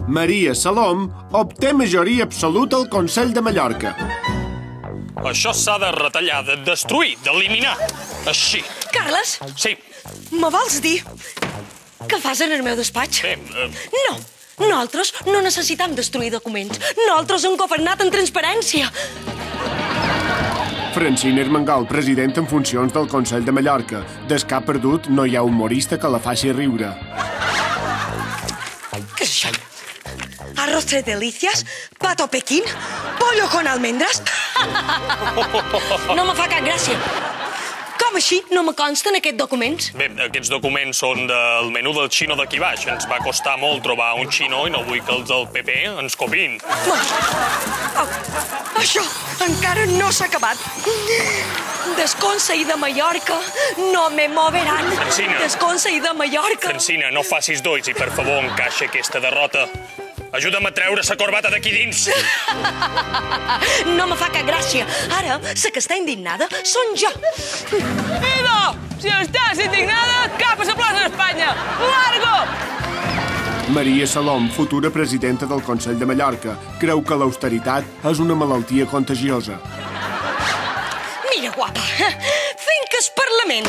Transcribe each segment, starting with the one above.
Maria Salom obté majoria absoluta al Consell de Mallorca. Això s'ha de retallar, de destruir, d'eliminar. Així. Carles? Sí. Me vols dir què fas en el meu despatx? Bé, No, nosaltres no necessitam destruir documents. Nosaltres hem governat en transparència. Francina Armengol, president en funcions del Consell de Mallorca. Des que ha perdut, no hi ha humorista que la faci riure. Què és això? Arroz tres delicias, pato pequín, pollo con almendras. No me fa cap gràcia. Com així no me consten aquests documents? bé, aquests documents són del menú del xino d'aquí baix. Ens va costar molt trobar un xino i no vull que els del PP ens copiïn. Això encara no s'ha acabat. Desconsell de Mallorca no me moveran. Francina. Desconsell de Mallorca. Francina, no facis dolls i, per favor, encaixa aquesta derrota. Ajuda'm a treure la corbata d'aquí dins. No me fa cap gràcia. Ara, la que està indignada són jo. Ido, si estàs indignada, cap a la plaça d'Espanya. Largo! Maria Salom, futura presidenta del Consell de Mallorca, creu que l'austeritat és una malaltia contagiosa. Mira, guapa, finques Parlament.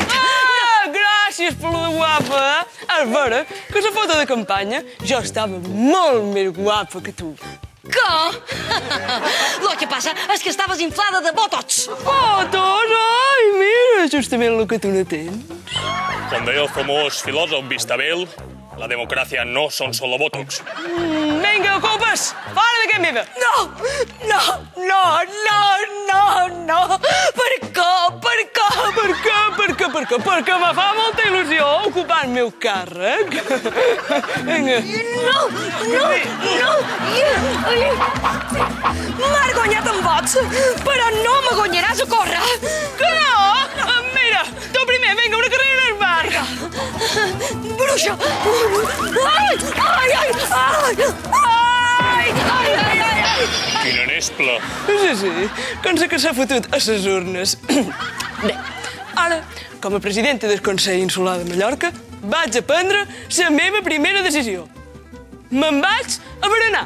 Gràcies per lo de guapa, eh? És vera que la foto de campanya jo estava molt més guapa que tu. Què? Lo que passa és que estaves inflada de botox. Fotos? Ai, mira, justament el que tu no tens. Com deia el famós filòsof Vistabel, la democràcia no són solo botox. Vinga, ocupes! Fora d'aquest meva! No! No! No! No! No! No! Per què? Per què? Per què? Per què? Per què? Perquè me fa molta il·lusió ocupar el meu càrrec. Vinga. No! No! No! M'has guanyat en vots, però no me guanyaràs a córrer. Que no? Mira, tu primer, vinga, una carrera al bar. Bruixa! Ai! Ai! Ai! Ai! Ai! Ai! Ai! Ai! Quina nespla. Sí, com sé que s'ha fotut a les urnes. Bé, ara, com a presidenta del Consell Insular de Mallorca, vaig a prendre la meva primera decisió. Me'n vaig a berenar.